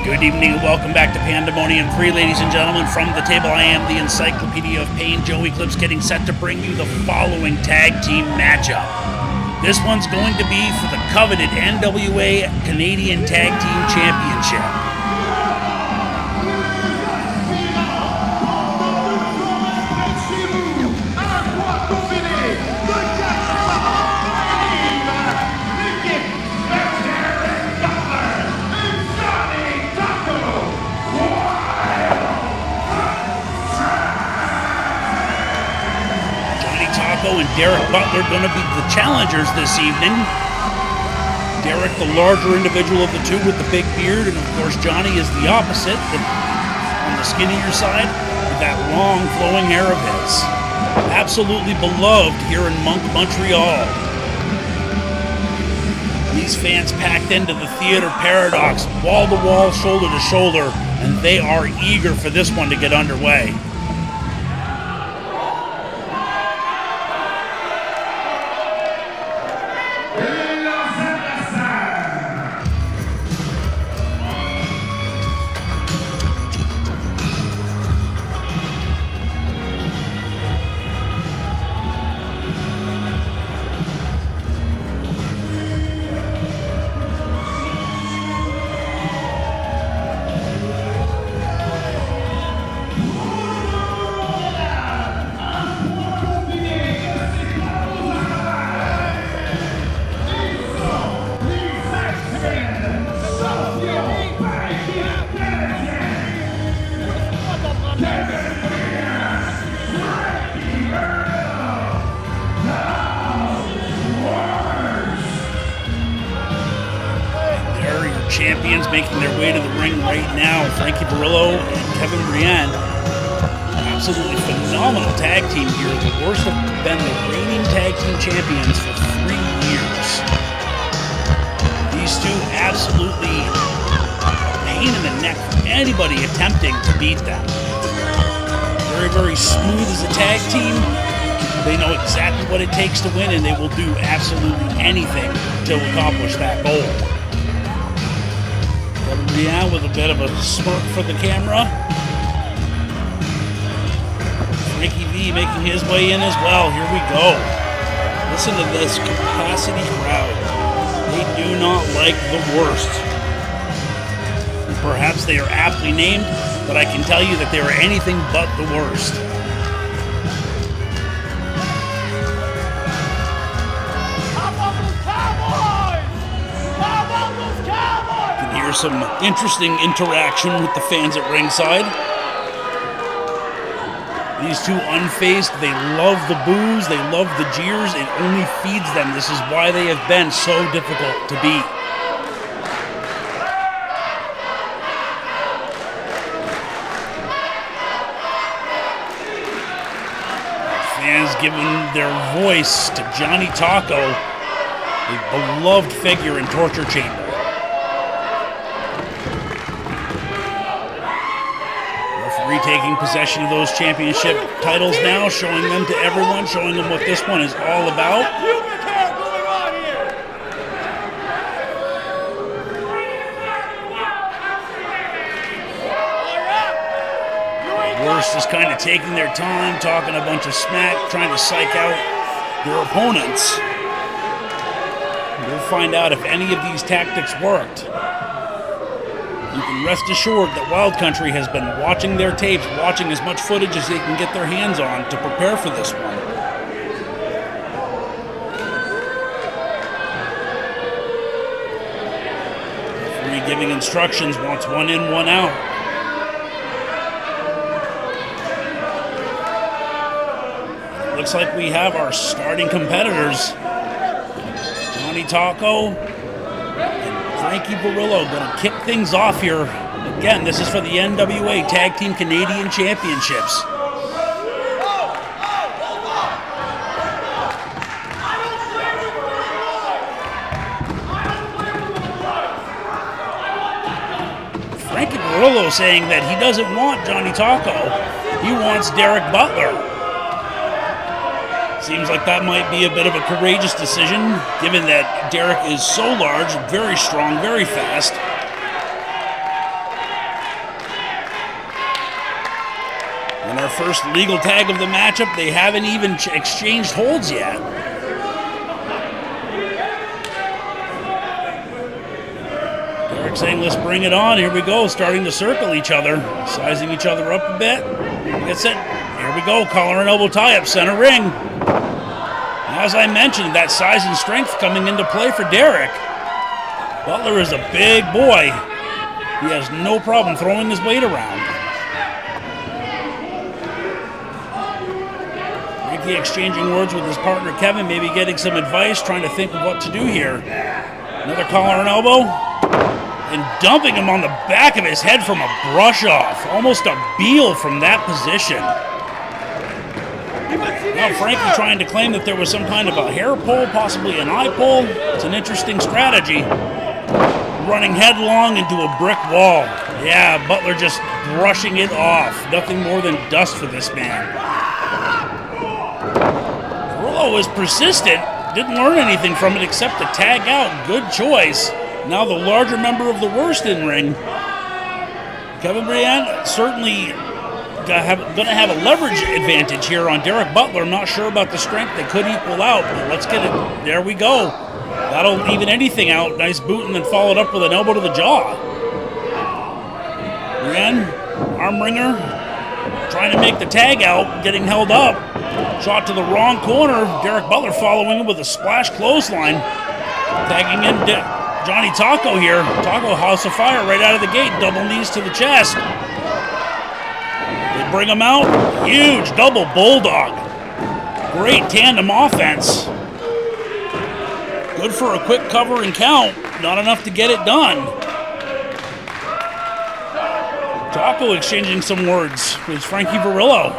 Good evening and welcome back to Pandemonium 3, ladies and gentlemen. From the table, I am the Encyclopedia of Pain, Joey Clips, getting set to bring you the following tag team matchup. This one's going to be for the coveted NWA Canadian Tag Team Championship. And Derek Butler going to be the challengers this evening. Derek, the larger individual of the two with the big beard, and of course Johnny is the opposite, on the skinnier side, with that long flowing hair of his. Absolutely beloved here in Montreal. These fans packed into the Theater Paradox, wall to wall, shoulder to shoulder, and they are eager for this one to get underway. Champions making their way to the ring right now. Frankie Barillo and Kevin Brienne. Absolutely phenomenal tag team here. The worst have been the reigning tag team champions for 3 years. These two absolutely a pain in the neck for anybody attempting to beat them. Very, very smooth as a tag team. They know exactly what it takes to win, and they will do absolutely anything to accomplish that goal. Brienne with a bit of a smirk for the camera. Frankie V making his way in as well. Here we go. Listen to this capacity crowd. They do not like the worst. Perhaps they are aptly named, but I can tell you that they are anything but the worst. Here's some interesting interaction with the fans at ringside. These two unfazed, they love the boos, they love the jeers, it only feeds them. This is why they have been so difficult to beat. Fans giving their voice to Johnny Taco, a beloved figure in Torture Chamber. Taking possession of those championship titles now, showing them to everyone, showing them what this one is all about. Worst is kind of taking their time, talking a bunch of smack, trying to psych out their opponents. We'll find out if any of these tactics worked. You can rest assured that Wild Country has been watching their tapes, watching as much footage as they can get their hands on to prepare for this one. Referee giving instructions, wants one in, one out. Looks like we have our starting competitors. Johnny Taco and Frankie Barillo going to kick things off here. Again, this is for the NWA Tag Team Canadian Championships. Frankie Barillo saying that he doesn't want Johnny Taco. He wants Derek Butler. Seems like that might be a bit of a courageous decision, given that Derek is so large, very strong, very fast. our first legal tag of the matchup. They haven't even exchanged holds yet. Derek saying, let's bring it on. Here we go, starting to circle each other, sizing each other up a bit. Gets it. Here we go, collar and elbow tie up, center ring. As I mentioned, that size and strength coming into play for Derek. Butler is a big boy. He has no problem throwing his weight around. Frankie exchanging words with his partner Kevin, maybe getting some advice, trying to think of what to do here. Another collar and elbow, and dumping him on the back of his head from a brush off. Almost a Beal from that position. Now Frankie trying to claim that there was some kind of a hair pull, possibly an eye pull. It's an interesting strategy. Running headlong into a brick wall. Yeah, Butler just brushing it off. Nothing more than dust for this man. Carrillo was persistent. Didn't learn anything from it except to tag out. Good choice. Now the larger member of the worst in ring. Kevin Brienne certainly going to have a leverage advantage here on Derek Butler. I'm not sure about the strength. They could equal out, but let's get it. There we go. That'll even anything out. Nice boot and then followed up with an elbow to the jaw. Brienne, arm wringer, trying to make the tag out, getting held up. Shot to the wrong corner. Derek Butler following him with a splash clothesline. Tagging in Johnny Taco here. Taco House of Fire right out of the gate. Double knees to the chest. They bring him out. Huge double bulldog. Great tandem offense. Good for a quick cover and count. Not enough to get it done. Taco exchanging some words with Frankie Varillo.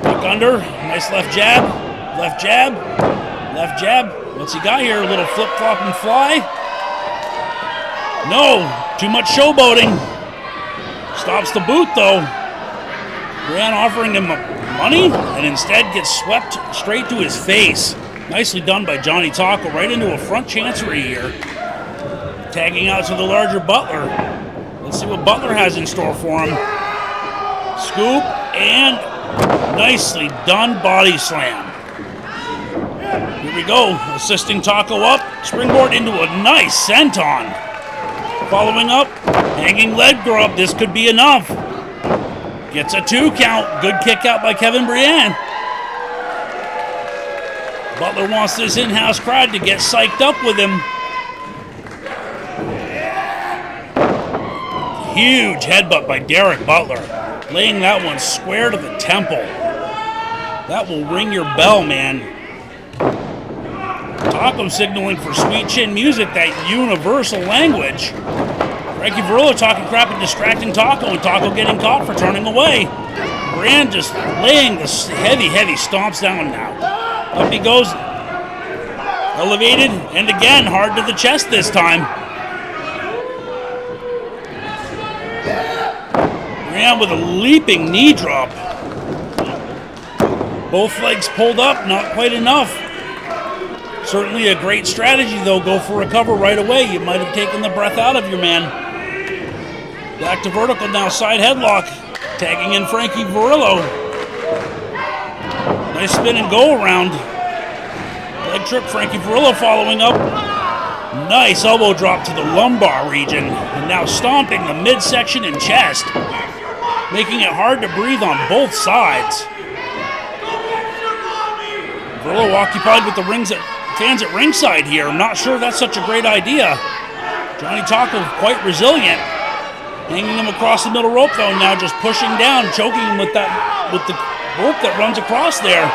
Look under. Nice left jab. Left jab. Left jab. What's he got here? A little flip flop and fly. No. Too much showboating. Stops the boot though. Brian offering him money and instead gets swept straight to his face. Nicely done by Johnny Taco, right into a front chancery here. Tagging out to the larger Butler. Let's see what Butler has in store for him. Scoop and nicely done body slam. Here we go, assisting Taco up. Springboard into a nice senton. Following up, hanging leg grub. This could be enough. Gets a 2 count. Good kick out by Kevin Brienne. Butler wants this in-house crowd to get psyched up with him. Huge headbutt by Derek Butler. Laying that one square to the temple. That will ring your bell, man. Taco signaling for sweet chin music, that universal language. Frankie Varillo talking crap and distracting Taco, and Taco getting caught for turning away. Brand just laying the heavy, heavy stomps down now. Up he goes, elevated, and again, hard to the chest this time. Ran with a leaping knee drop. Both legs pulled up, not quite enough. Certainly a great strategy, though. Go for a cover right away. You might have taken the breath out of your man. Back to vertical now, side headlock. Tagging in Frankie Varillo. Nice spin and go around. Leg trip, Frankie Varillo following up. Nice elbow drop to the lumbar region. And now stomping the midsection and chest. Making it hard to breathe on both sides. Varillo occupied with the fans at ringside here. I'm not sure that's such a great idea. Johnny Taco quite resilient. Hanging him across the middle rope though, now just pushing down, choking him with the rope that runs across there.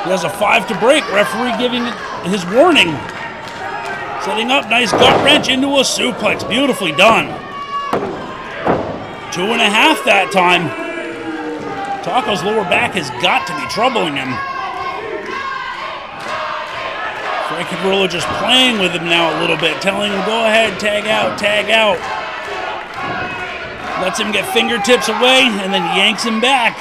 He has a 5 to break, referee giving his warning. Setting up, nice gut wrench into a suplex, beautifully done. 2.5 that time. Taco's lower back has got to be troubling him. Frankie Varillo just playing with him now a little bit, telling him, go ahead, tag out, tag out. Lets him get fingertips away and then yanks him back.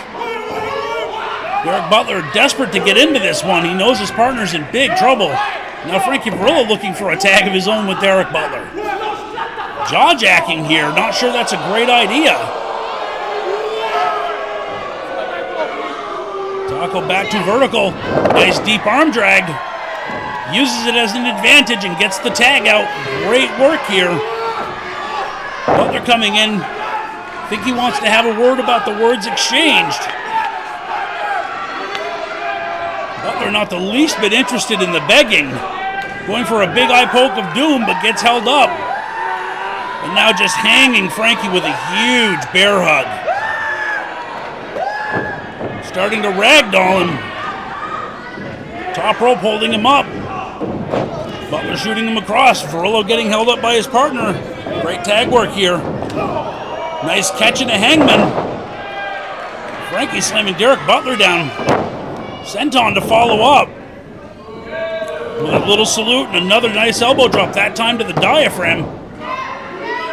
Derek Butler desperate to get into this one. He knows his partner's in big trouble. Now Frankie Varillo looking for a tag of his own with Derek Butler. Jaw-jacking here, not sure that's a great idea. Taco back to vertical. Nice deep arm drag. Uses it as an advantage and gets the tag out. Great work here. Butler coming in. I think he wants to have a word about the words exchanged. Butler not the least bit interested in the begging. Going for a big eye poke of doom, but gets held up. And now just hanging Frankie with a huge bear hug. Starting to ragdoll him. Top rope holding him up. Butler shooting him across. Verillo getting held up by his partner. Great tag work here. Nice catch and a hangman. Frankie slamming Derek Butler down. Senton to follow up. A little salute and another nice elbow drop, that time to the diaphragm.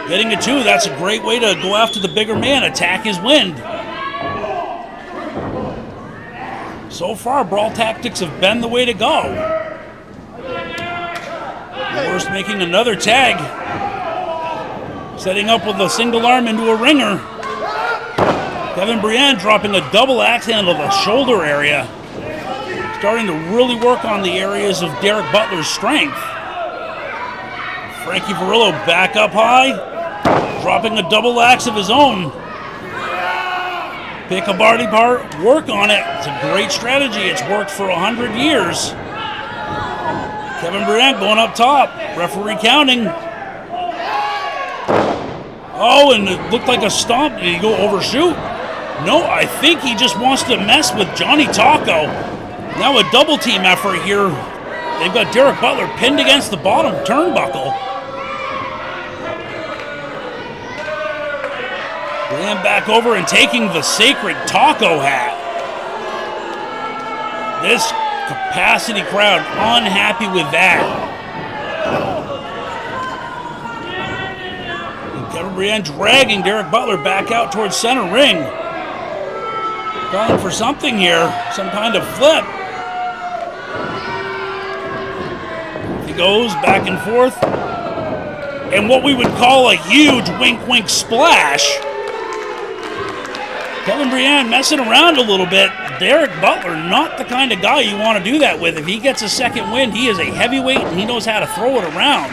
Getting a 2, that's a great way to go after the bigger man, attack his wind. So far, brawl tactics have been the way to go. Worst making another tag. Setting up with a single arm into a ringer. Kevin Brienne dropping a double axe handle to the shoulder area. Starting to really work on the areas of Derek Butler's strength. Frankie Verillo back up high. Dropping a double axe of his own. Pick a body part, work on it. It's a great strategy. It's worked for 100 years. Kevin Brienne going up top. Referee counting. Oh, and it looked like a stomp. Did he go overshoot? No, I think he just wants to mess with Johnny Taco. Now a double team effort here. They've got Derek Butler pinned against the bottom turnbuckle. Brienne back over and taking the sacred taco hat. This capacity crowd unhappy with that. And Kevin Brienne dragging Derek Butler back out towards center ring. Calling for something here, some kind of flip. He goes back and forth. And what we would call a huge wink-wink splash. Kevin Brienne messing around a little bit. Derek Butler, not the kind of guy you want to do that with. If he gets a second win, he is a heavyweight and he knows how to throw it around.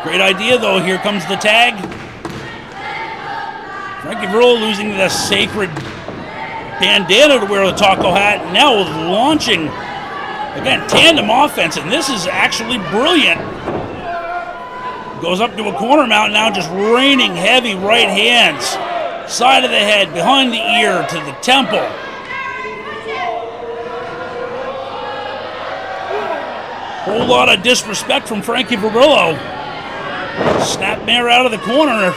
Great idea, though. Here comes the tag. Frankie Verillo losing the sacred bandana to wear the taco hat. Now launching, again, tandem offense, and this is actually brilliant. Goes up to a corner mount now, just raining heavy right hands. Side of the head, behind the ear, to the temple. Whole lot of disrespect from Frankie Verillo. Snapmare out of the corner.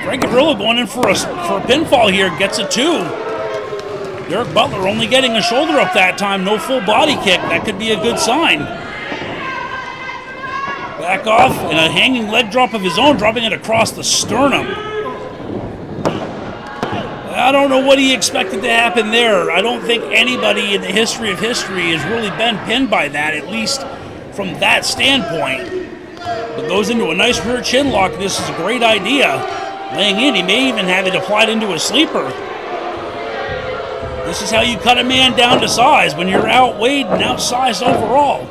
Frankie Verillo going in for a pinfall here, gets a 2. Derek Butler only getting a shoulder up that time, no full body kick. That could be a good sign. Back off, and a hanging leg drop of his own, dropping it across the sternum. I don't know what he expected to happen there. I don't think anybody in the history of history has really been pinned by that, at least from that standpoint. But goes into a nice rear chin lock. This is a great idea. Laying in, he may even have it applied into a sleeper. This is how you cut a man down to size when you're outweighed and outsized overall.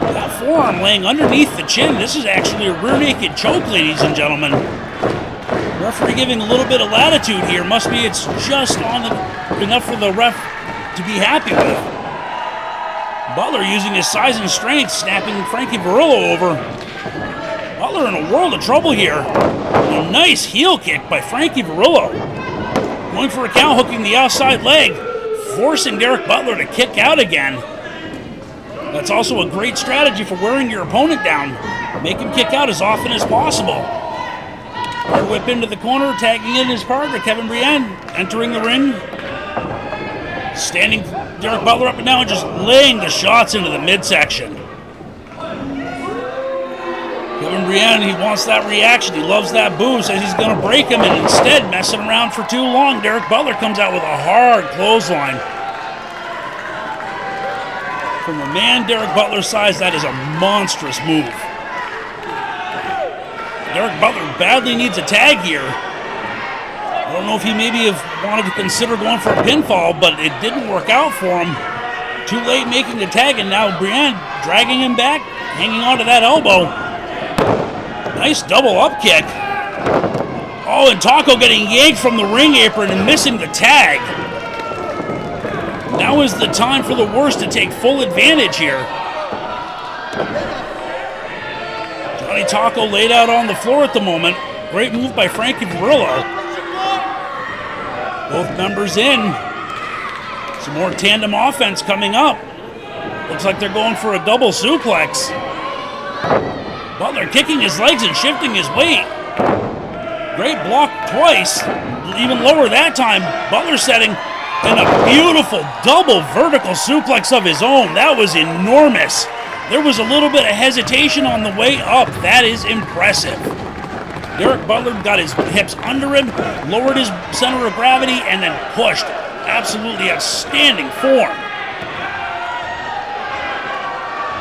That forearm laying underneath the chin. This is actually a rear naked choke, ladies and gentlemen. Referee giving a little bit of latitude here. Must be it's just enough for the ref to be happy with. Butler using his size and strength, snapping Frankie Verillo over. Butler in a world of trouble here. A nice heel kick by Frankie Verillo. Going for a count, hooking the outside leg, forcing Derek Butler to kick out again. That's also a great strategy for wearing your opponent down. Make him kick out as often as possible. Hard whip into the corner, tagging in his partner, Kevin Brienne, entering the ring. Standing Derek Butler up and down, just laying the shots into the midsection. Kevin Brienne, he wants that reaction. He loves that boo, says he's going to break him, and instead, messing around for too long, Derek Butler comes out with a hard clothesline. From a man Derek Butler's size, that is a monstrous move. Derek Butler badly needs a tag here. I don't know if he maybe have wanted to consider going for a pinfall, but it didn't work out for him. Too late making the tag, and now Brienne dragging him back, hanging onto that elbow. Nice double up kick. Oh, and Taco getting yanked from the ring apron and missing the tag. Now is the time for the Worst to take full advantage here. Johnny Taco laid out on the floor at the moment. Great move by Frankie Varillo. Both members in. Some more tandem offense coming up. Looks like they're going for a double suplex. Butler kicking his legs and shifting his weight. Great block twice. Even lower that time. Butler setting. And a beautiful double vertical suplex of his own. That was enormous. There was a little bit of hesitation on the way up. That is impressive. Derek Butler got his hips under him, lowered his center of gravity, and then pushed. Absolutely outstanding form.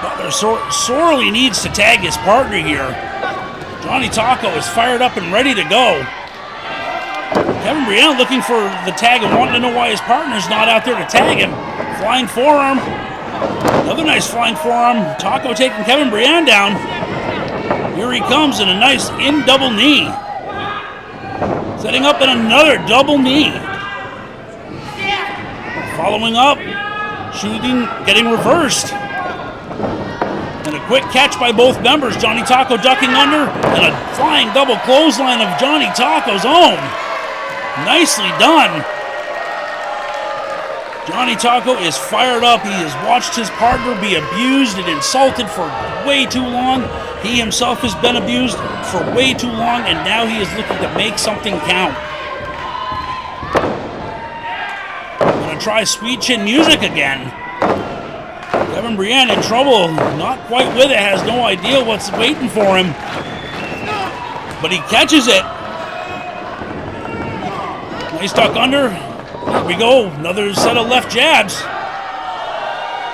Butler sorely needs to tag his partner here. Johnny Taco is fired up and ready to go. Kevin Brienne looking for the tag and wanting to know why his partner's not out there to tag him. Flying forearm. Another nice flying forearm. Taco taking Kevin Brienne down. Here he comes in a nice in double knee. Setting up in another double knee. Following up. Shooting, getting reversed. And a quick catch by both members. Johnny Taco ducking under. And a flying double clothesline of Johnny Taco's own. Nicely done. Johnny Taco is fired up. He has watched his partner be abused and insulted for way too long. He himself has been abused for way too long, and now he is looking to make something count. Gonna try Sweet Chin Music again. Kevin Brienne in trouble, not quite with it, has no idea what's waiting for him. But he catches it. Nice duck under. Here we go. Another set of left jabs.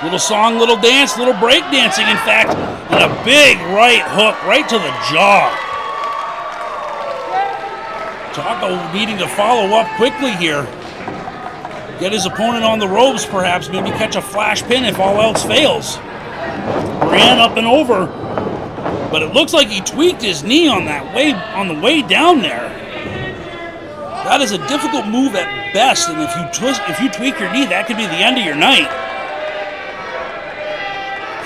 Little song, little dance, little break dancing, in fact. And a big right hook right to the jaw. Taco needing to follow up quickly here. Get his opponent on the ropes, perhaps. Maybe catch a flash pin if all else fails. Ran up and over. But it looks like he tweaked his knee on the way down there. That is a difficult move at best, and if you tweak your knee, that could be the end of your night.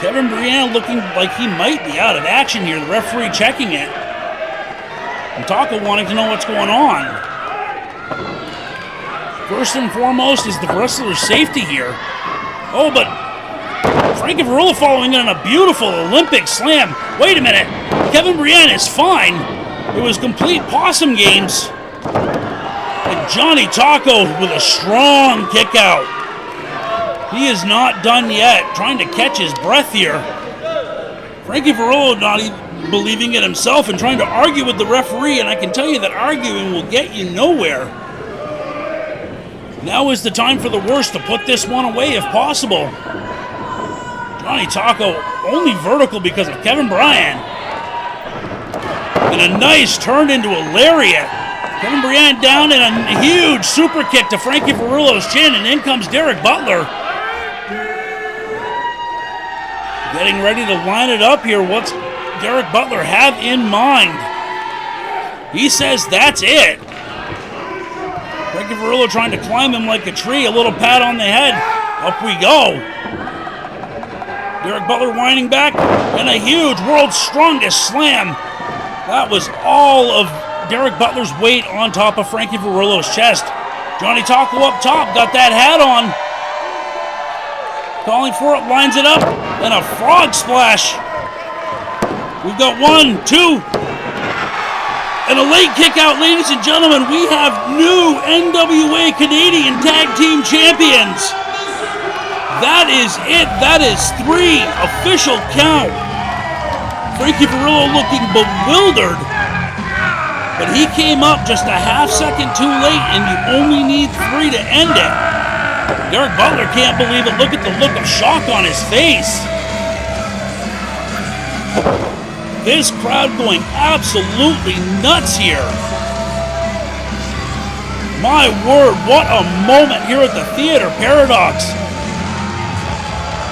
Kevin Brienne looking like he might be out of action here. The referee checking it. And Taco wanting to know what's going on. First and foremost is the wrestler's safety here. Oh, but Frankie Varillo following in on a beautiful Olympic slam. Wait a minute. Kevin Brienne is fine. It was complete possum games. And Johnny Taco with a strong kick out. He is not done yet, trying to catch his breath here. Frankie Varillo not even believing it himself and trying to argue with the referee, and I can tell you that arguing will get you nowhere. Now is the time for the Worst to put this one away if possible. Johnny Taco only vertical because of Kevin Brienne. And a nice turn into a lariat. Kevin Brienne down and a huge super kick to Frankie Varillo's chin, and in comes Derek Butler. Getting ready to line it up here. What's Derek Butler have in mind? He says that's it. Frankie Varillo trying to climb him like a tree. A little pat on the head. Up we go. Derek Butler winding back, and a huge world's strongest slam. That was all of Derek Butler's weight on top of Frankie Varillo's chest. Johnny Taco up top, got that hat on. Calling for it, lines it up, and a frog splash. We've got 1, 2, and a late kick out, ladies and gentlemen. We have new NWA Canadian Tag Team Champions. That is it. That is 3, official count. Frankie Varillo looking bewildered. But he came up just a half second too late, and you only need 3 to end it. Derek Butler can't believe it. Look at the look of shock on his face. This crowd going absolutely nuts here. My word, what a moment here at the Theatre Paradox.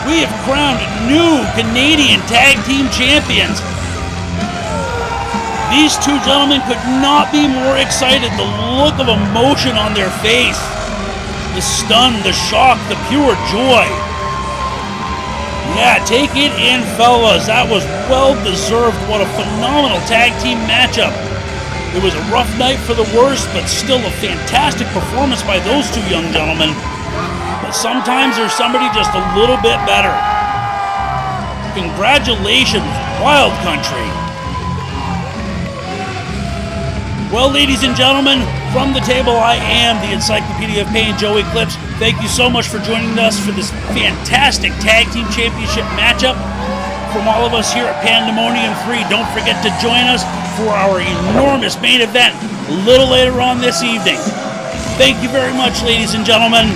We have crowned new Canadian Tag Team Champions. These two gentlemen could not be more excited. The look of emotion on their face, the stun, the shock, the pure joy. Yeah, take it in, fellas. That was well-deserved. What a phenomenal tag team matchup. It was a rough night for the worst, but still a fantastic performance by those two young gentlemen. But sometimes there's somebody just a little bit better. Congratulations, Wild Country. Well, ladies and gentlemen, from the table, I am the Encyclopedia of Pain, Joey Clips. Thank you so much for joining us for this fantastic Tag Team Championship matchup. From all of us here at Pandemonium 3, don't forget to join us for our enormous main event a little later on this evening. Thank you very much, ladies and gentlemen.